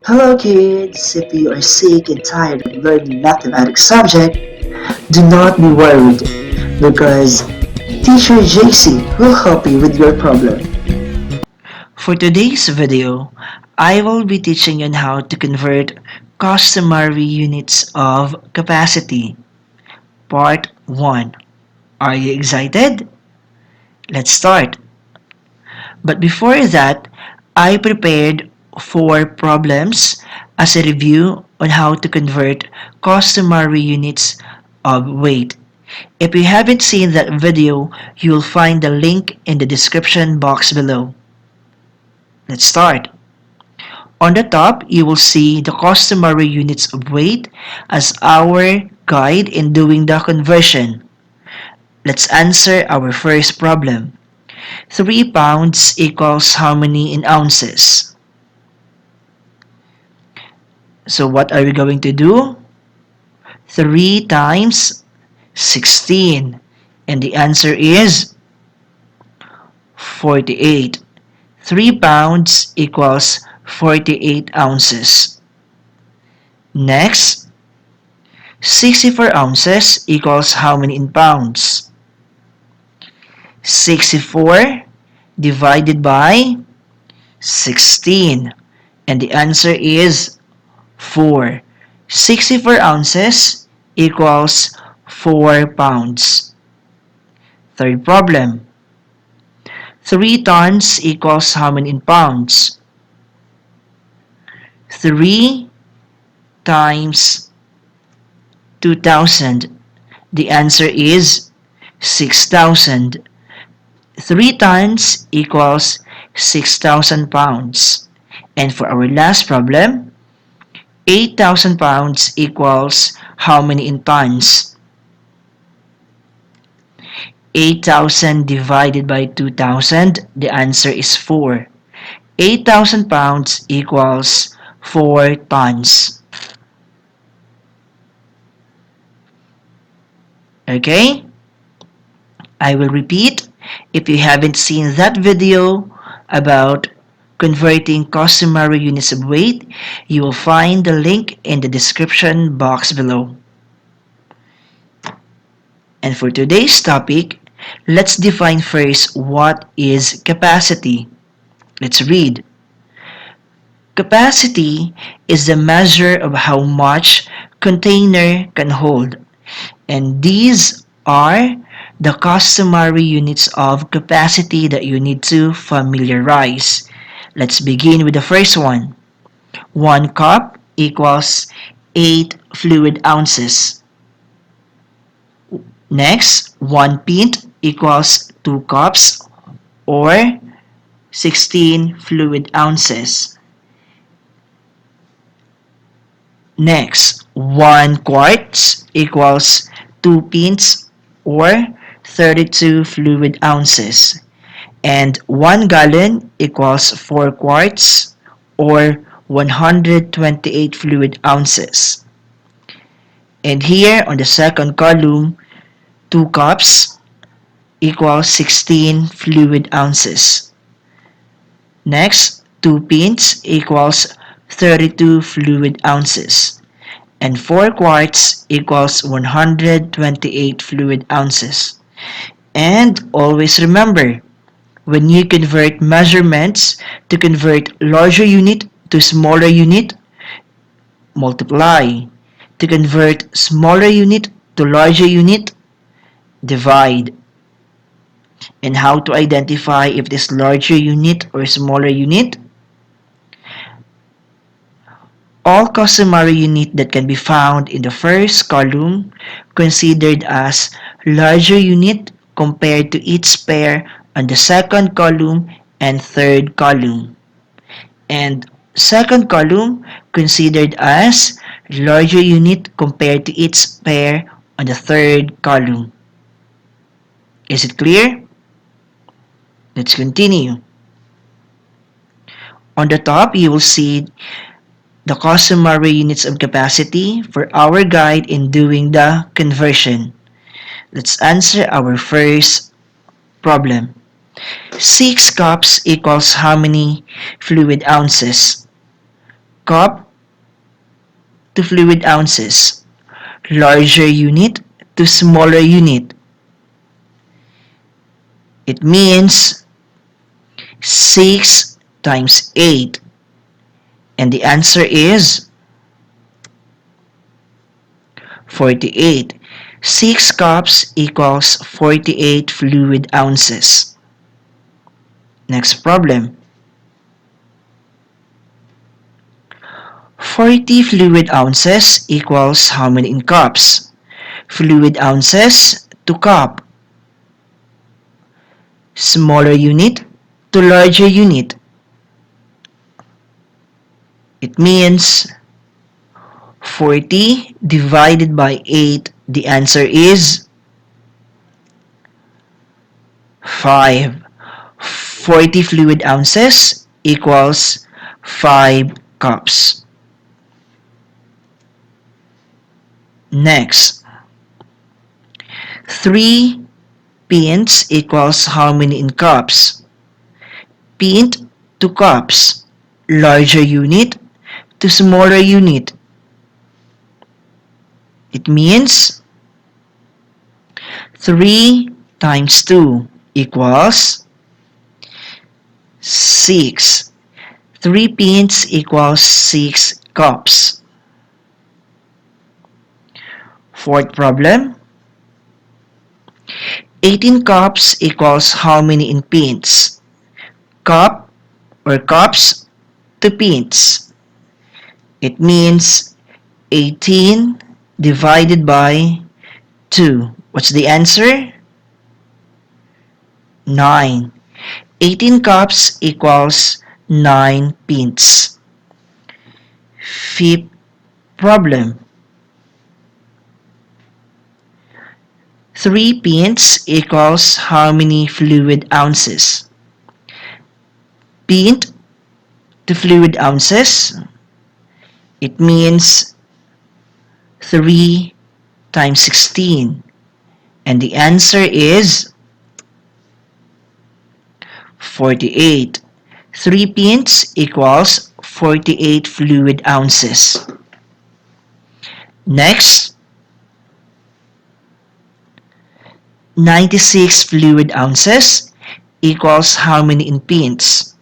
Hello kids! If you are sick and tired of learning mathematics subject, do not be worried because Teacher JC will help you with your problem. For today's video, I will be teaching you on how to convert customary units of capacity. Part 1. Are you excited? Let's start. But before that, I prepared 4 problems as a review on how to convert customary units of weight. If you haven't seen that video, you'll find the link in the description box below. Let's start. On the top, you will see the customary units of weight as our guide in doing the conversion. Let's answer our first problem. 3 pounds equals how many in ounces? So what are we going to do? 3 times 16. And the answer is 48. 3 pounds equals 48 ounces. Next, 64 ounces equals how many in pounds? 64 divided by 16. And the answer is 4. 64 ounces equals 4 pounds. Third problem. 3 tons equals how many in pounds? 3 times 2,000. The answer is 6,000. 3 tons equals 6,000 pounds. And for our last problem, 8,000 pounds equals how many in tons? 8,000 divided by 2,000, the answer is 4. 8,000 pounds equals 4 tons. Okay? I will repeat. If you haven't seen that video about converting customary units of weight, you will find the link in the description box below. And for today's topic, let's define first what is capacity. Let's read. Capacity is the measure of how much container can hold, and these are the customary units of capacity that you need to familiarize. Let's begin with the first one. 1 cup equals 8 fluid ounces. Next, 1 pint equals 2 cups or 16 fluid ounces. Next, 1 quarts equals 2 pints or 32 fluid ounces. And 1 gallon equals 4 quarts or 128 fluid ounces. And here on the second column, 2 cups equals 16 fluid ounces. Next, 2 pints equals 32 fluid ounces. And 4 quarts equals 128 fluid ounces. And always remember, when you convert measurements to convert larger unit to smaller unit, multiply. To convert smaller unit to larger unit, divide. And how to identify if it is larger unit or smaller unit? All customary unit that can be found in the first column considered as larger unit compared to its pair on the second column and third column. And second column considered as larger unit compared to its pair on the third column. Is it clear? Let's continue. On the top, you will see the customary units of capacity for our guide in doing the conversion. Let's answer our first problem. 6 cups equals how many fluid ounces? cup to fluid ounces, larger unit to smaller unit. It means 6 times 8. And the answer is 48. 6 cups equals 48 fluid ounces. Next problem. 40 fluid ounces equals how many in cups? Fluid ounces to cup. Smaller unit to larger unit. It means 40 divided by 8. The answer is 5. 40 fluid ounces equals 5 cups. Next, 3 pints equals how many in cups? Pint to cups, larger unit to smaller unit. It means 3 times 2 equals 6. 3 pints equals 6 cups. Fourth problem. 18 cups equals how many in pints? Cup or cups to pints. It means 18 divided by 2. What's the answer? 9. 18 cups equals 9 pints. Fifth problem. 3 pints equals how many fluid ounces? Pint to fluid ounces. It means 3 times 16. And the answer is 48. 3 pints equals 48 fluid ounces. Next, 96 fluid ounces equals how many in pints?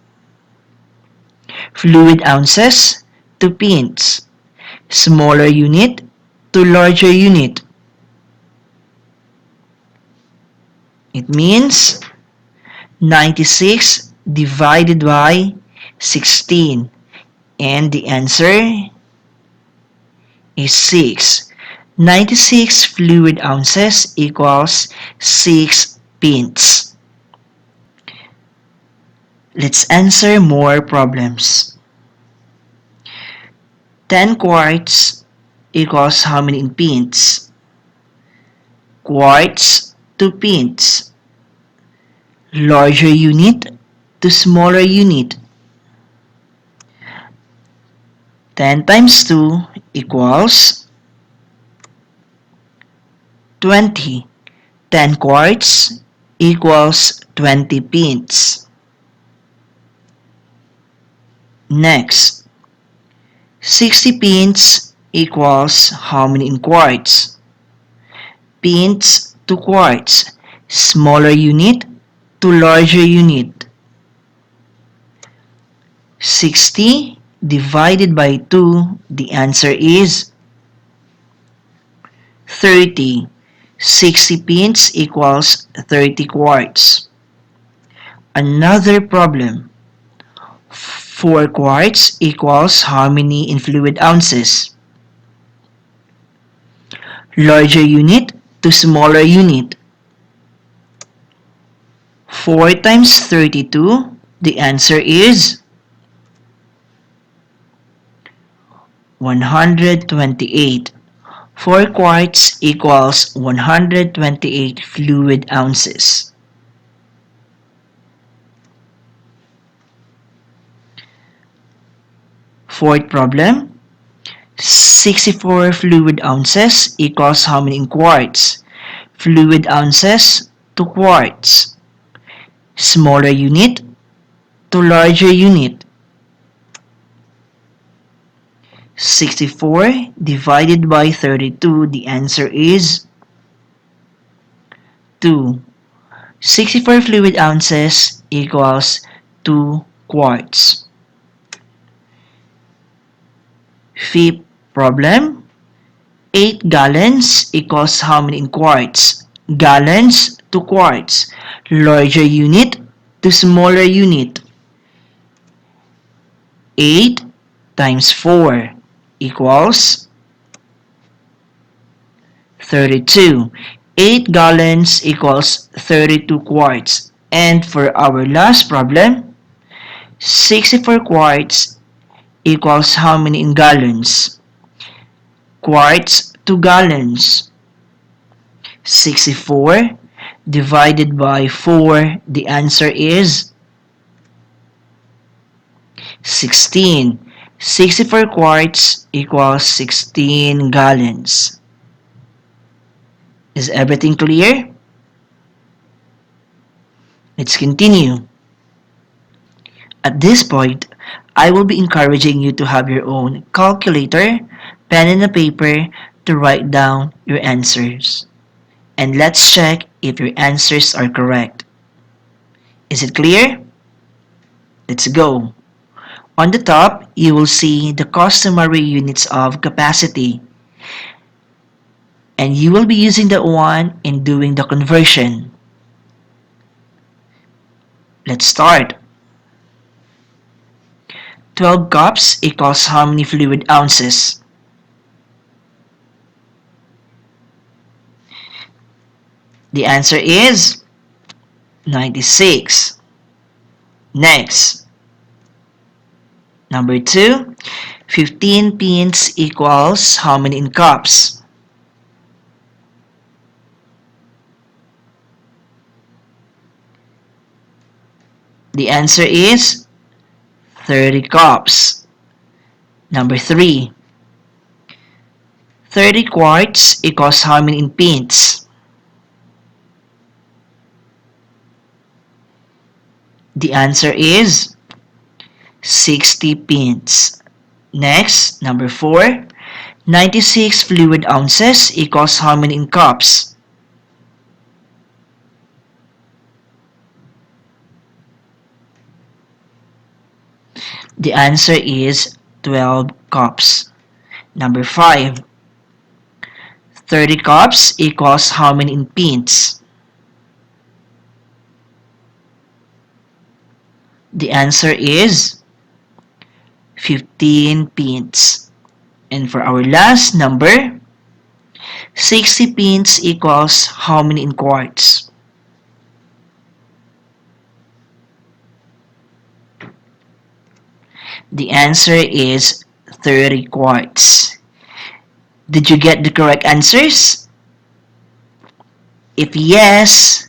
Fluid ounces to pints. Smaller unit to larger unit. It means 96 divided by 16. And the answer is 6. 96 fluid ounces equals 6 pints. Let's answer more problems. 10 quarts equals how many in pints? Quarts to pints. Larger unit to smaller unit. 10 times 2 equals 20. 10 quarts equals 20 pints. Next, 60 pints equals how many in quarts? Pints to quarts. Smaller unit to larger unit. 60 divided by 2, the answer is 30. 60 pints equals 30 quarts. Another problem. 4 quarts equals how many in fluid ounces? Larger unit to smaller unit. 4 times 32, the answer is 128. 4 quarts equals 128 fluid ounces. Fourth problem. 64 fluid ounces equals how many in quarts? Fluid ounces to quarts. Smaller unit to larger unit. 64 divided by 32, the answer is 2. 64 fluid ounces equals 2 quarts. Fifth problem, 8 gallons equals how many in quarts? Gallons to quarts. Larger unit to smaller unit. 8 times 4 equals 32. 8 gallons equals 32 quarts. And for our last problem, 64 quarts equals how many in gallons? Quarts to gallons. 64 divided by 4, the answer is 16. 64 quarts equals 16 gallons. Is everything clear? Let's continue. At this point, I will be encouraging you to have your own calculator, pen and a paper to write down your answers. And let's check if your answers are correct. Is it clear? Let's go. On the top, you will see the customary units of capacity. And you will be using that one in doing the conversion. Let's start. 12 cups equals how many fluid ounces? The answer is 96. Next, number 2, 15 pins equals how many in cups? The answer is 30 cups. Number 3, 30 quarts equals how many in pints? The answer is 60 pints. Next, number 4, 96 fluid ounces equals how many in cups? The answer is 12 cups. Number 5, 30 cups equals how many in pints? The answer is 15 pints. And for our last number, 60 pints equals how many in quarts? The answer is 30 quarts. Did you get the correct answers? If yes,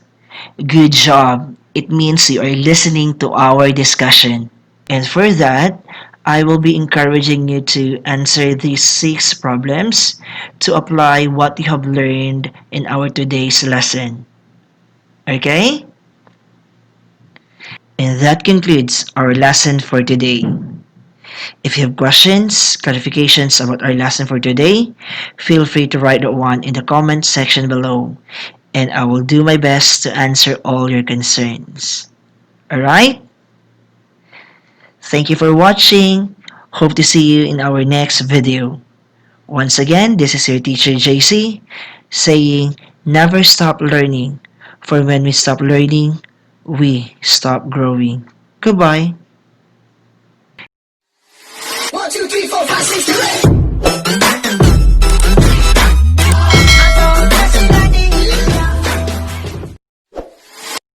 good job. It means you are listening to our discussion. And for that, I will be encouraging you to answer these 6 problems to apply what you have learned in our today's lesson. Okay? And that concludes our lesson for today. If you have questions, clarifications about our lesson for today, feel free to write one in the comment section below, and I will do my best to answer all your concerns. Alright? Thank you for watching. Hope to see you in our next video. Once again, this is your teacher JC saying, never stop learning, for when we stop learning, we stop growing. Goodbye. 1, 2, 3, 4, 5, 6, 7.